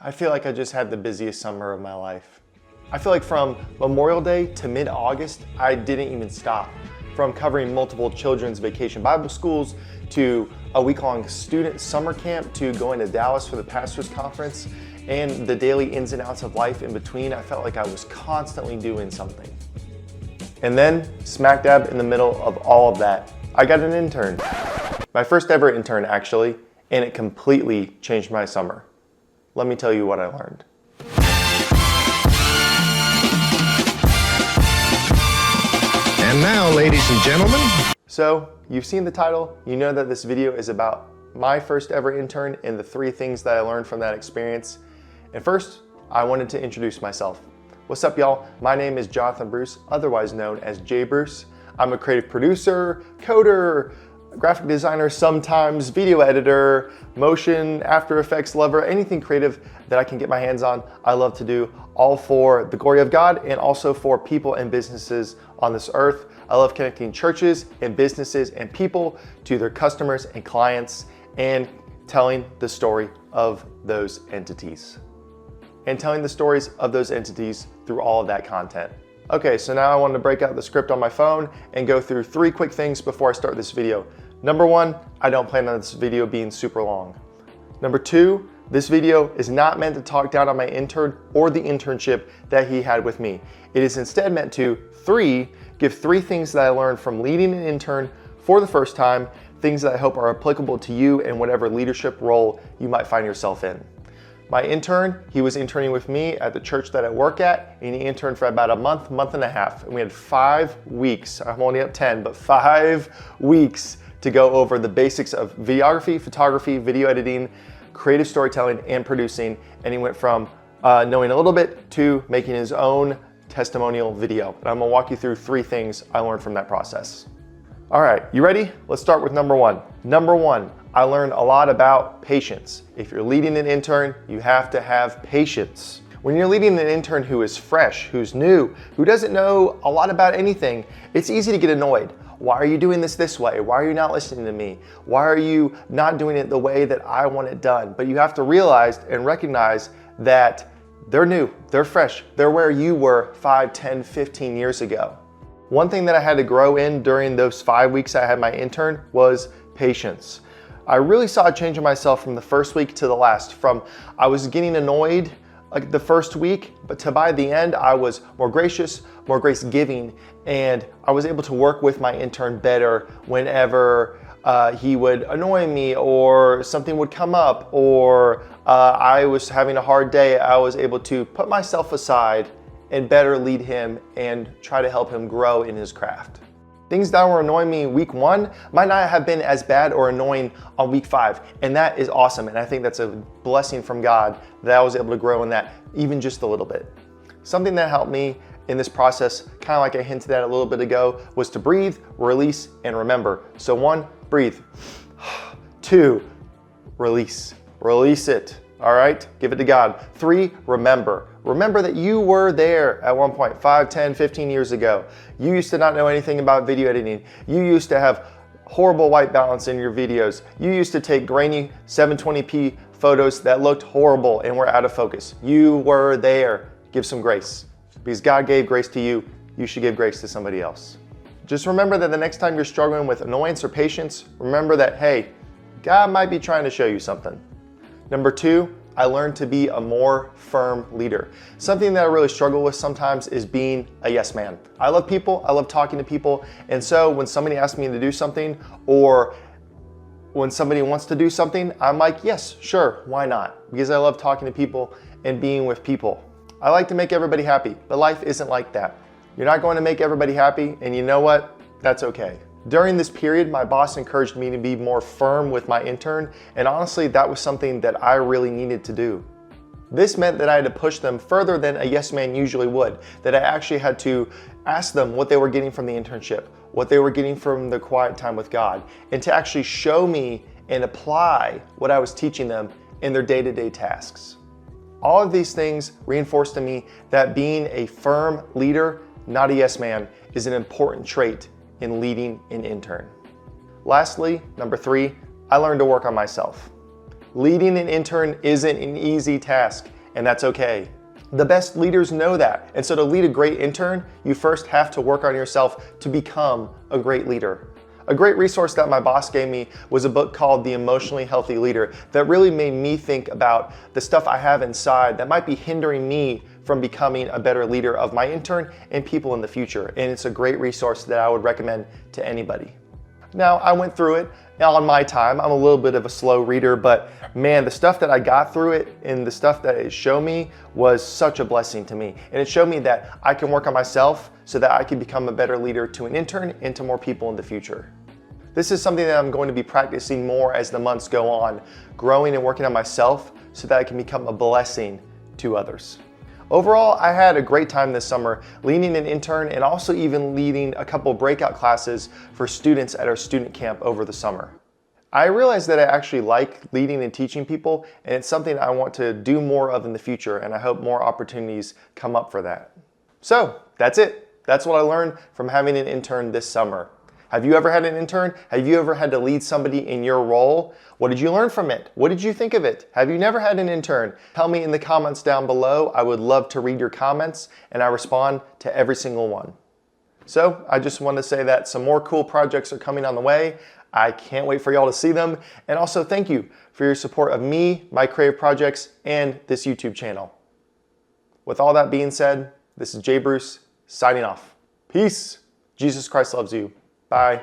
I feel like I just had the busiest summer of my life. I feel like from Memorial Day to mid-August, I didn't even stop. From covering multiple children's vacation Bible schools to a week-long student summer camp to going to Dallas for the pastor's conference and the daily ins and outs of life in between, I felt like I was constantly doing something. And then, smack dab in the middle of all of that, I got an intern. My first ever intern, actually, and it completely changed my summer. Let me tell you what I learned. And now, ladies and gentlemen. So, you've seen the title, you know that this video is about my first ever intern and the 3 things that I learned from that experience. And first, I wanted to introduce myself. What's up, y'all? My name is Jonathan Bruce, otherwise known as J Bruce. I'm a creative producer, coder, graphic designer, sometimes video editor, motion, After Effects lover, anything creative that I can get my hands on, I love to do, all for the glory of God and also for people and businesses on this earth. I love connecting churches and businesses and people to their customers and clients and telling the story of those entities. And telling the stories of those entities through all of that content. Okay, so now I wanted to break out the script on my phone and go through 3 quick things before I start this video. Number 1, I don't plan on this video being super long. Number 2, this video is not meant to talk down on my intern or the internship that he had with me. It is instead meant to, 3, give 3 things that I learned from leading an intern for the first time, things that I hope are applicable to you in whatever leadership role you might find yourself in. My intern, he was interning with me at the church that I work at, and he interned for about a month and a half. And we had 5 weeks, I'm only up 10, but 5 weeks to go over the basics of videography, photography, video editing, creative storytelling, and producing. And he went from knowing a little bit to making his own testimonial video. And I'm gonna walk you through 3 things I learned from that process. All right, you ready? Let's start with number 1. Number 1, I learned a lot about patience. If you're leading an intern, you have to have patience. When you're leading an intern who is fresh, who's new, who doesn't know a lot about anything, it's easy to get annoyed. Why are you doing this way? Why are you not listening to me? Why are you not doing it the way that I want it done? But you have to realize and recognize that they're new, they're fresh, they're where you were 5, 10, 15 years ago. One thing that I had to grow in during those 5 weeks I had my intern was patience. I really saw a change in myself from the first week to the last. From I was getting annoyed like the first week, but to by the end, I was more gracious, more grace giving, and I was able to work with my intern better whenever he would annoy me or something would come up or I was having a hard day. I was able to put myself aside and better lead him and try to help him grow in his craft. Things that were annoying me week 1 might not have been as bad or annoying on week 5, and that is awesome. And I think that's a blessing from God that I was able to grow in that even just a little bit. Something that helped me in this process, kind of like I hinted at a little bit ago, was to breathe, release, and remember. So 1, breathe. 2, release. Release it. All right, give it to God. 3, remember. Remember that you were there at one point, 5, 10, 15 years ago. You used to not know anything about video editing. You used to have horrible white balance in your videos. You used to take grainy 720p photos that looked horrible and were out of focus. You were there. Give some grace. Because God gave grace to you, you should give grace to somebody else. Just remember that the next time you're struggling with annoyance or patience, remember that, hey, God might be trying to show you something. Number 2, I learned to be a more firm leader. Something that I really struggle with sometimes is being a yes man. I love people, I love talking to people, and so when somebody asks me to do something or when somebody wants to do something, I'm like, yes, sure, why not? Because I love talking to people and being with people. I like to make everybody happy, but life isn't like that. You're not going to make everybody happy, and you know what? That's okay. During this period, my boss encouraged me to be more firm with my intern, and honestly, that was something that I really needed to do. This meant that I had to push them further than a yes man usually would, that I actually had to ask them what they were getting from the internship, what they were getting from the quiet time with God, and to actually show me and apply what I was teaching them in their day-to-day tasks. All of these things reinforced to me that being a firm leader, not a yes man, is an important trait in leading an intern. Lastly, number 3, I learned to work on myself. Leading an intern isn't an easy task, and that's okay. The best leaders know that, and so to lead a great intern, you first have to work on yourself to become a great leader. A great resource that my boss gave me was a book called The Emotionally Healthy Leader that really made me think about the stuff I have inside that might be hindering me from becoming a better leader of my intern and people in the future. And it's a great resource that I would recommend to anybody. Now, I went through it on my time. I'm a little bit of a slow reader, but man, the stuff that I got through it and the stuff that it showed me was such a blessing to me. And it showed me that I can work on myself so that I can become a better leader to an intern and to more people in the future. This is something that I'm going to be practicing more as the months go on, growing and working on myself so that I can become a blessing to others. Overall, I had a great time this summer leading an intern and also even leading a couple breakout classes for students at our student camp over the summer. I realized that I actually like leading and teaching people, and it's something I want to do more of in the future, and I hope more opportunities come up for that. So that's it. That's what I learned from having an intern this summer. Have you ever had an intern? Have you ever had to lead somebody in your role? What did you learn from it? What did you think of it? Have you never had an intern? Tell me in the comments down below. I would love to read your comments, and I respond to every single one. So I just want to say that some more cool projects are coming on the way. I can't wait for y'all to see them. And also thank you for your support of me, my creative projects, and this YouTube channel. With all that being said, this is Jay Bruce signing off. Peace. Jesus Christ loves you. Bye.